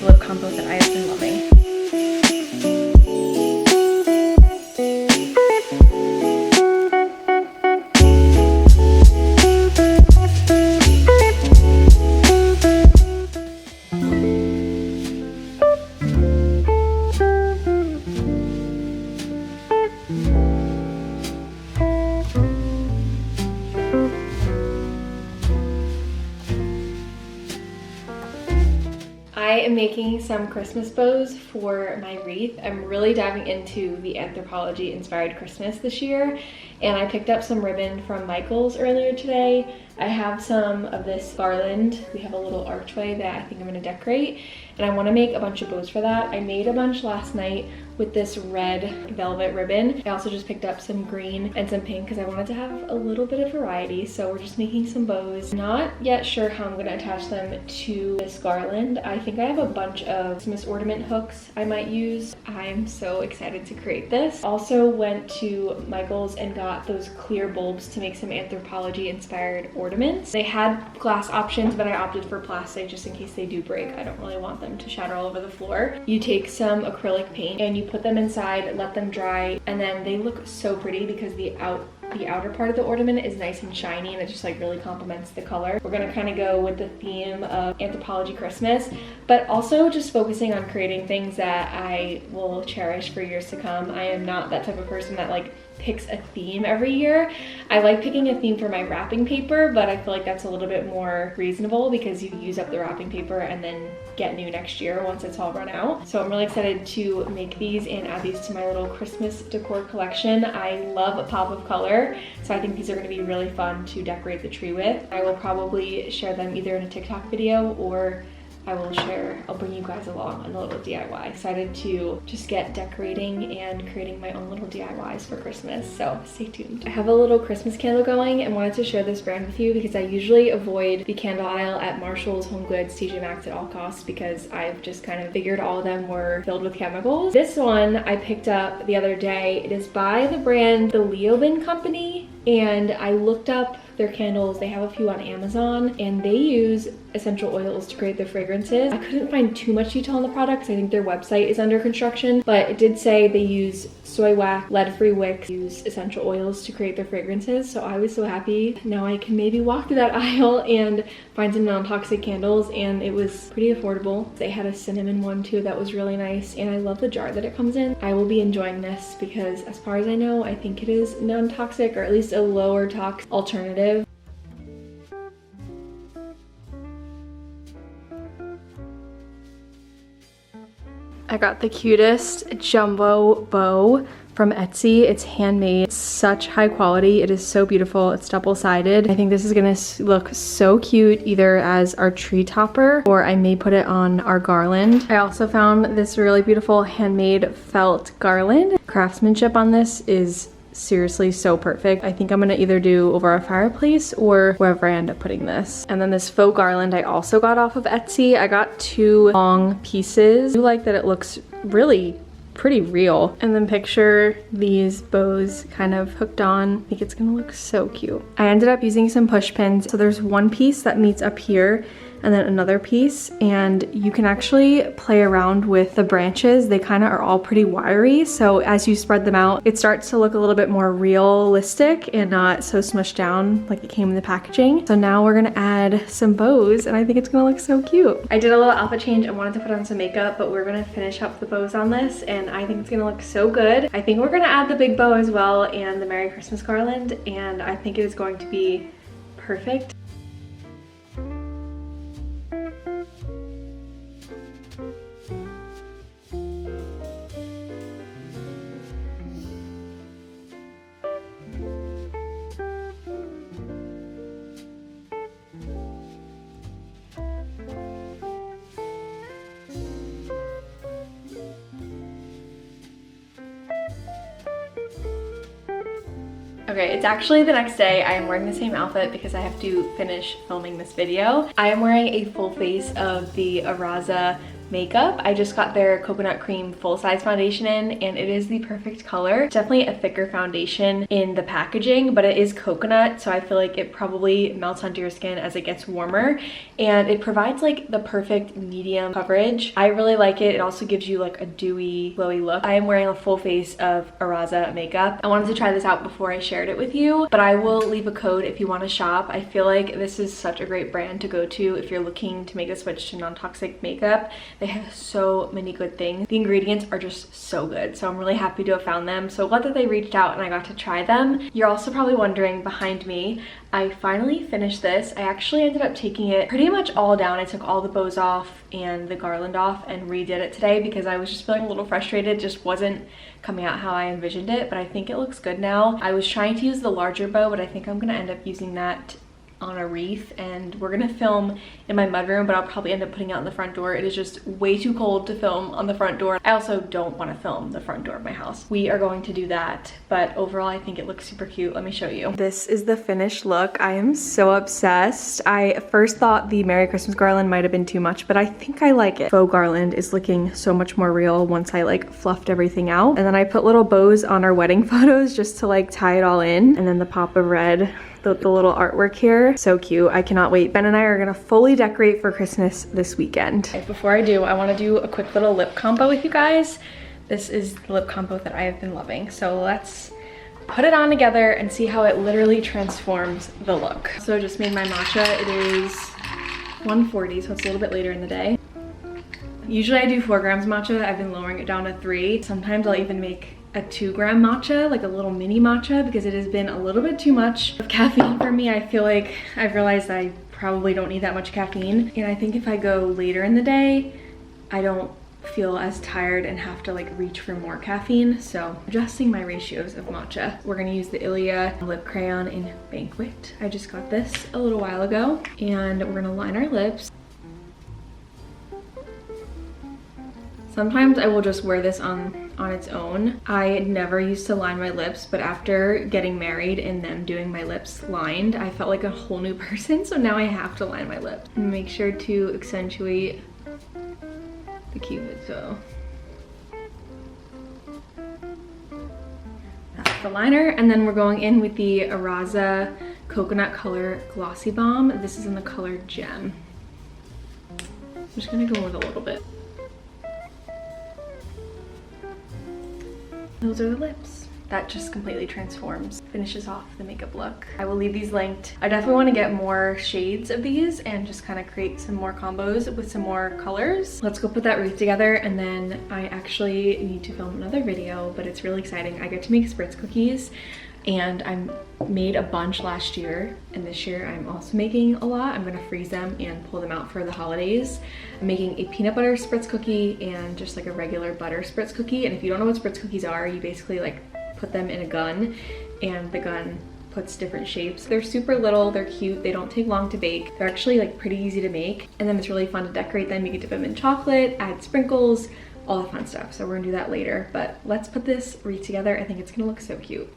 lip combo that I have been loving. I am making some Christmas bows for my wreath. I'm really diving into the Anthropology inspired Christmas this year, and I picked up some ribbon from Michael's earlier today. I have some of this garland. We have a little archway that I think I'm going to decorate, and I want to make a bunch of bows for that. I made a bunch last night with this red velvet ribbon. I also just picked up some green and some pink because I wanted to have a little bit of variety. So we're just making some bows. Not yet sure how I'm going to attach them to this garland. I think I have a bunch of Christmas ornament hooks I might use. I'm so excited to create this. Also went to Michael's and got those clear bulbs to make some Anthropology inspired ornaments. They had glass options, but I opted for plastic just in case they do break. I don't really want them to shatter all over the floor. You take some acrylic paint and you put them inside, let them dry, and then they look so pretty because the outer part of the ornament is nice and shiny, and it just like really complements the color. We're gonna kind of go with the theme of Anthropology Christmas, but also just focusing on creating things that I will cherish for years to come. I am not that type of person that like picks a theme every year. I like picking a theme for my wrapping paper, but I feel like that's a little bit more reasonable because you use up the wrapping paper and then get new next year once it's all run out. So I'm really excited to make these and add these to my little Christmas decor collection. I love a pop of color, so I think these are going to be really fun to decorate the tree with. I will probably share them either in a TikTok video or I'll bring you guys along on a little DIY. Excited to just get decorating and creating my own little DIYs for Christmas, so stay tuned. I have a little Christmas candle going and wanted to share this brand with you because I usually avoid the candle aisle at Marshall's, Home Goods, TJ Maxx at all costs because I've just kind of figured all of them were filled with chemicals. This one I picked up the other day. It is by the brand The Leobin Company, and I looked up their candles. They have a few on Amazon, and they use essential oils to create their fragrances. I couldn't find too much detail on the products. I think their website is under construction, but it did say they use soy wax, lead-free wicks, use essential oils to create their fragrances. So I was so happy. Now I can maybe walk through that aisle and find some non-toxic candles, and it was pretty affordable. They had a cinnamon one too that was really nice, and I love the jar that it comes in. I will be enjoying this because as far as I know, I think it is non-toxic, or at least a lower tox alternative. I got the cutest jumbo bow from Etsy. It's handmade. It's such high quality. It is so beautiful. It's double-sided. I think this is gonna look so cute either as our tree topper, or I may put it on our garland. I also found this really beautiful handmade felt garland. Craftsmanship on this is seriously so perfect. I think I'm gonna either do over our fireplace or wherever I end up putting this. And then this faux garland I also got off of Etsy. I got 2 long pieces. I do like that it looks really pretty real. And then picture these bows kind of hooked on. I think it's gonna look so cute. I ended up using some push pins. So there's one piece that meets up here and then another piece, and you can actually play around with the branches. They kind of are all pretty wiry, so as you spread them out, it starts to look a little bit more realistic and not so smushed down like it came in the packaging. So now we're gonna add some bows, and I think it's gonna look so cute. I did a little outfit change and wanted to put on some makeup, but we're gonna finish up the bows on this, and I think it's gonna look so good. I think we're gonna add the big bow as well and the Merry Christmas garland, and I think it is going to be perfect. Okay, it's actually the next day. I am wearing the same outfit because I have to finish filming this video. I am wearing a full face of the Araza makeup. I just got their coconut cream full-size foundation in, and it is the perfect color. Definitely a thicker foundation in the packaging, but it is coconut, so I feel like it probably melts onto your skin as it gets warmer, and it provides like the perfect medium coverage. I really like it. It also gives you like a dewy, glowy look. I am wearing a full face of Araza makeup. I wanted to try this out before I shared it with you, but I will leave a code if you want to shop. I feel like this is such a great brand to go to if you're looking to make the switch to non-toxic makeup. They have so many good things. The ingredients are just so good, so I'm really happy to have found them. So glad that they reached out and I got to try them. You're also probably wondering, behind me, I finally finished this. I actually ended up taking it pretty much all down. I took all the bows off and the garland off and redid it today because I was just feeling a little frustrated. It just wasn't coming out how I envisioned it, but I think it looks good now. I was trying to use the larger bow, but I think I'm gonna end up using that on a wreath, and we're gonna film in my mudroom, but I'll probably end up putting it on the front door. It is just way too cold to film on the front door. I also don't want to film the front door of my house. We are going to do that, but overall I think it looks super cute. Let me show you. This is the finished look. I am so obsessed. I first thought the Merry Christmas garland might have been too much, but I think I like it. Faux garland is looking so much more real once I like fluffed everything out, and then I put little bows on our wedding photos just to like tie it all in, and then the pop of red, the little artwork here. So cute. I cannot wait. Ben and I are gonna fully decorate for Christmas this weekend. Okay, before I do, I want to do a quick little lip combo with you guys. This is the lip combo that I have been loving. So let's put it on together and see how it literally transforms the look. So I just made my matcha. It is 1:40, so it's a little bit later in the day. Usually I do 4 grams matcha. I've been lowering it down to 3. Sometimes I'll even make a 2-gram matcha, like a little mini matcha, because it has been a little bit too much of caffeine for me. I feel like I've realized I probably don't need that much caffeine, and I think if I go later in the day, I don't feel as tired and have to like reach for more caffeine. So adjusting my ratios of matcha. We're gonna use the Ilia lip crayon in Banquet. I just got this a little while ago, and we're gonna line our lips. Sometimes I will just wear this on its own. I never used to line my lips, but after getting married and them doing my lips lined, I felt like a whole new person, so now I have to line my lips. And make sure to accentuate the cupid's bow. That's the liner, and then we're going in with the Araza Coconut Color Glossy Balm. This is in the color Gem. I'm just gonna go with a little bit. Those are the lips. That just completely transforms, finishes off the makeup look. I will leave these linked. I definitely want to get more shades of these and just kind of create some more combos with some more colors. Let's go put that wreath together, and then I actually need to film another video, but it's really exciting. I get to make spritz cookies, and I made a bunch last year, and this year I'm also making a lot. I'm gonna freeze them and pull them out for the holidays. I'm making a peanut butter spritz cookie and just like a regular butter spritz cookie. And if you don't know what spritz cookies are, you basically like put them in a gun, and the gun puts different shapes. They're super little, they're cute, they don't take long to bake. They're actually like pretty easy to make, and then it's really fun to decorate them. You can dip them in chocolate, add sprinkles, all the fun stuff. So we're gonna do that later, but let's put this wreath together. I think it's gonna look so cute.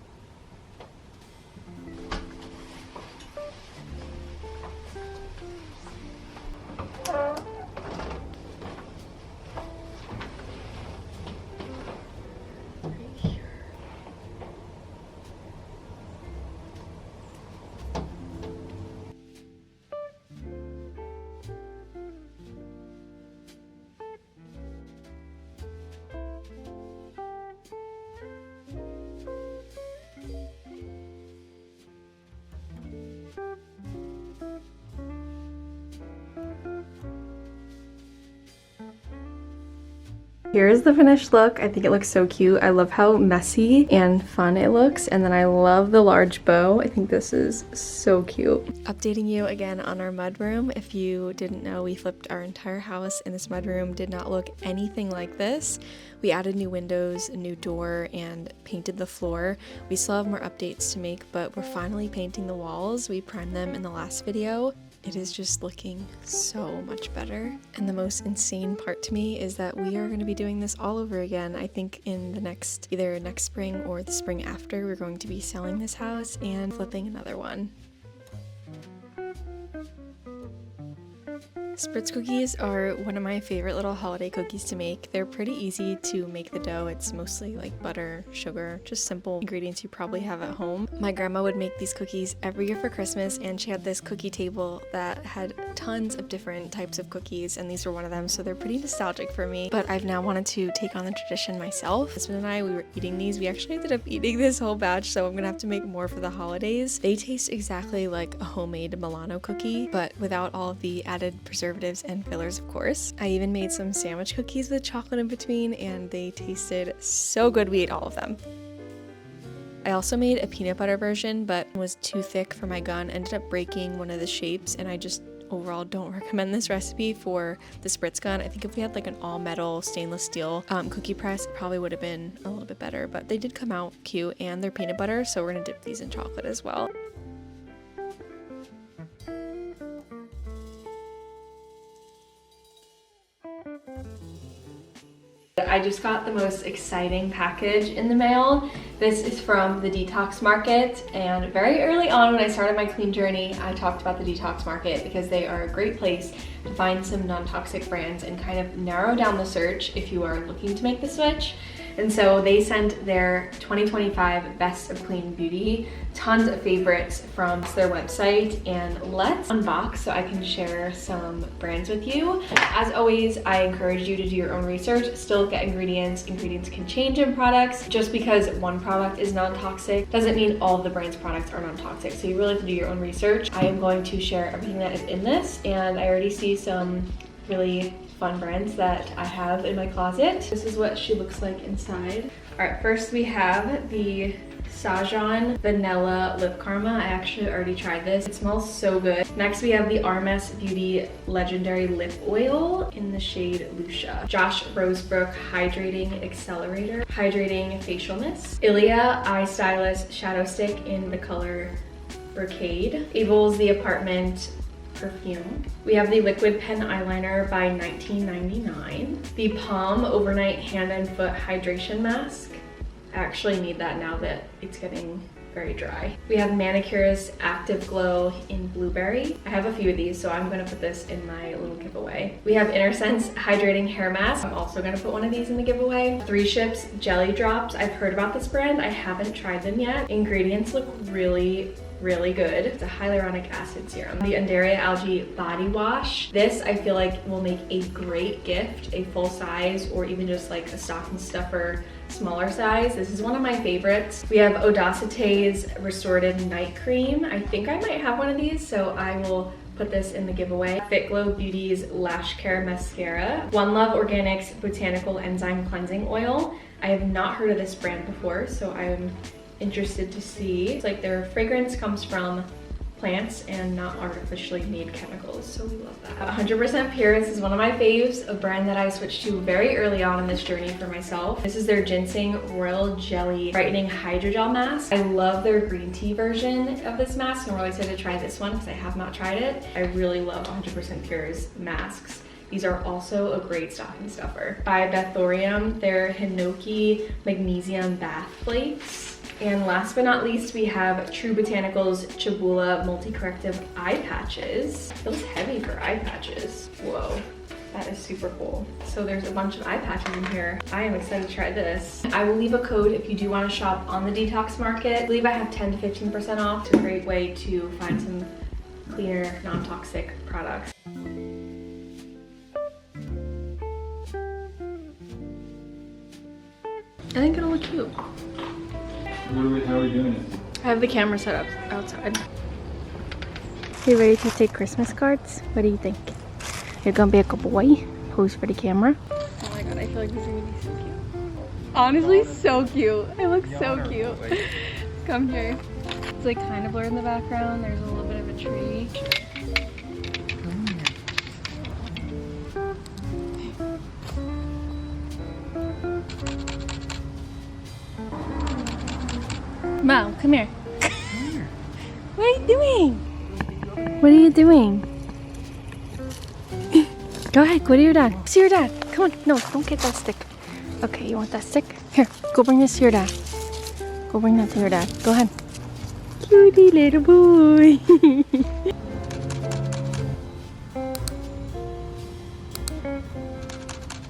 Here's the finished look. I think it looks so cute. I love how messy and fun it looks, and then I love the large bow. I think this is so cute. Updating you again on our mudroom. If you didn't know, we flipped our entire house, and this mudroom did not look anything like this. We added new windows, a new door, and painted the floor. We still have more updates to make, but we're finally painting the walls. We primed them in the last video. It is just looking so much better. And the most insane part to me is that we are going to be doing this all over again. I think in the either next spring or the spring after, we're going to be selling this house and flipping another one. Spritz cookies are one of my favorite little holiday cookies to make. They're pretty easy to make the dough. It's mostly like butter, sugar, just simple ingredients you probably have at home. My grandma would make these cookies every year for Christmas, and she had this cookie table that had tons of different types of cookies, and these were one of them, so they're pretty nostalgic for me. But I've now wanted to take on the tradition myself. My husband and I, we were eating these. We actually ended up eating this whole batch, so I'm gonna have to make more for the holidays. They taste exactly like a homemade Milano cookie, but without all of the added preservatives and fillers, of course. I even made some sandwich cookies with chocolate in between, and they tasted so good. We ate all of them. I also made a peanut butter version, but it was too thick for my gun. Ended up breaking one of the shapes, and I just overall don't recommend this recipe for the spritz gun. I think if we had like an all-metal stainless steel cookie press, it probably would have been a little bit better, but they did come out cute, and they're peanut butter, so we're gonna dip these in chocolate as well. I just got the most exciting package in the mail. This is from the Detox Market, and very early on when I started my clean journey, I talked about the Detox Market because they are a great place to find some non-toxic brands and kind of narrow down the search if you are looking to make the switch. And so they sent their 2025 Best of Clean Beauty, tons of favorites from their website, and let's unbox so I can share some brands with you. As always, I encourage you to do your own research, still look at ingredients. Ingredients can change in products. Just because one product is non-toxic doesn't mean all of the brand's products are non-toxic, so you really have to do your own research. I am going to share everything that is in this, and I already see some really fun brands that I have in my closet. This is what she looks like inside. All right, first we have the Sajon Vanilla Lip Karma. I actually already tried this. It smells so good. Next we have the RMS Beauty Legendary Lip Oil in the shade Lucia. Josh Rosebrook Hydrating Accelerator, Hydrating Facial Mist. Ilia Eye Stylist Shadow Stick in the color Brocade. Abel's The Apartment Perfume. We have the Liquid Pen Eyeliner by $19.99. The Palm Overnight Hand and Foot Hydration Mask. I actually need that now that it's getting very dry. We have Manicure's Active Glow in Blueberry. I have a few of these, so I'm gonna put this in my little giveaway. We have Intersense Hydrating Hair Mask. I'm also gonna put one of these in the giveaway. 3 Ships Jelly Drops. I've heard about this brand. I haven't tried them yet. Ingredients look really good. It's a hyaluronic acid serum. The Undaria Algae Body Wash. This I feel like will make a great gift, a full size or even just like a stocking stuffer smaller size. This is one of my favorites. We have Audacite's Restorative Night Cream. I think I might have one of these, so I will put this in the giveaway. Fit Glow Beauty's Lash Care Mascara. One Love Organics Botanical Enzyme Cleansing Oil. I have not heard of this brand before, so I'm interested to see. It's like their fragrance comes from plants and not artificially made chemicals, so we love that. 100% Pure. This is one of my faves, a brand that I switched to very early on in this journey for myself. This is their Ginseng Royal Jelly Brightening Hydrogel Mask. I love their green tea version of this mask, and I'm really excited to try this one because I have not tried it. I really love 100% Pure's masks. These are also a great stocking stuffer. By Bethorium, their Hinoki Magnesium Bath Flakes. And last but not least, we have True Botanicals Chibula Multi-Corrective Eye Patches. Feels heavy for eye patches. Whoa, that is super cool. So there's a bunch of eye patches in here. I am excited to try this. I will leave a code if you do want to shop on the Detox Market. I believe I have 10 to 15% off. It's a great way to find some cleaner, non-toxic products. I think it'll look cute. How are we doing it? I have the camera set up outside. You ready to take Christmas cards? What do you think? You're gonna be a good boy? Pose for the camera. Oh my god, I feel like these are gonna be so cute. Honestly, so cute. It looks so cute. Come here. It's like kind of blurred in the background. There's a little bit of a tree. Mom, come here. What are you doing? What are you doing? Go ahead, go to your dad. See your dad. Come on. No, don't get that stick. Okay, you want that stick? Here, go bring this to your dad. Go bring that to your dad. Go ahead. Cutie little boy.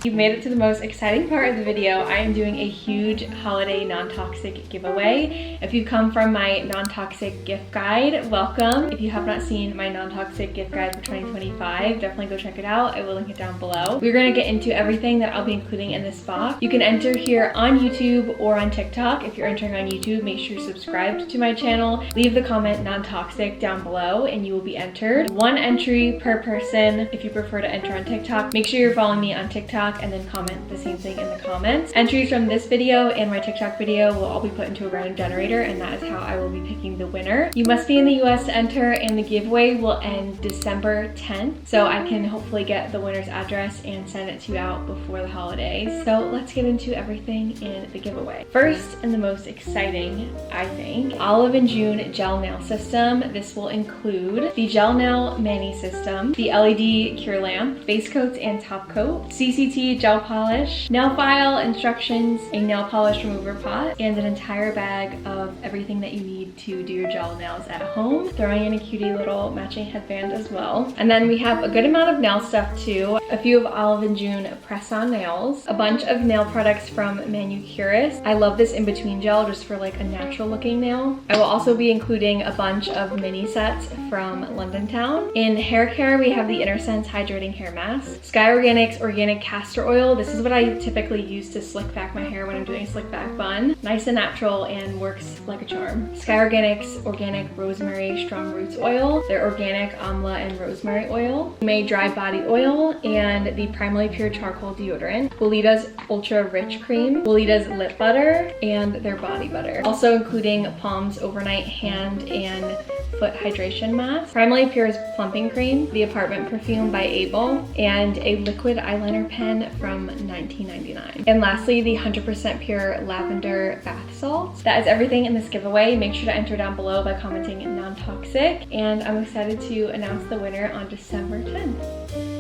You've made it to the most exciting part of the video. I am doing a huge holiday non-toxic giveaway. If you come from my non-toxic gift guide, welcome. If you have not seen my non-toxic gift guide for 2025, definitely go check it out. I will link it down below. We're gonna get into everything that I'll be including in this box. You can enter here on YouTube or on TikTok. If you're entering on YouTube, make sure you're subscribed to my channel. Leave the comment non-toxic down below and you will be entered. One entry per person. If you prefer to enter on TikTok, make sure you're following me on TikTok and then comment the same thing in the comments. Entries from this video and my TikTok video will all be put into a random generator, and that is how I will be picking the winner. You must be in the US to enter, and the giveaway will end December 10th, so I can hopefully get the winner's address and send it to you out before the holidays. So let's get into everything in the giveaway. First, and the most exciting, I think, Olive and June gel nail system. This will include the gel nail mani system, the LED cure lamp, base coats and top coat, CCT gel polish, nail file, instructions, a nail polish remover pot, and an entire bag of everything that you need to do your gel nails at home, throwing in a cutie little matching headband as well. And then we have a good amount of nail stuff too, a few of Olive and June press-on nails, a bunch of nail products from Manucurist. I love this in-between gel just for like a natural looking nail. I will also be including a bunch of mini sets from London Town. In hair care, we have the InnerSense Hydrating Hair Mask, Sky Organics Organic Castor Oil. This is what I typically use to slick back my hair when I'm doing a slick back bun. Nice and natural and works like a charm. Sky Organics Organic Rosemary Strong Roots Oil, their Organic Amla and Rosemary Oil, May Dry Body Oil, and the Primarily Pure Charcoal Deodorant, Welita's Ultra Rich Cream, Welita's Lip Butter, and their Body Butter. Also including Palm's Overnight Hand and Foot Hydration Mask, Primarily Pure's Plumping Cream, the Apartment Perfume by Abel, and a liquid eyeliner pen from $19.99. And lastly, the 100% Pure Lavender Bath Salt. That is everything in this giveaway. Make sure to enter down below by commenting non-toxic, and I'm excited to announce the winner on December 10th.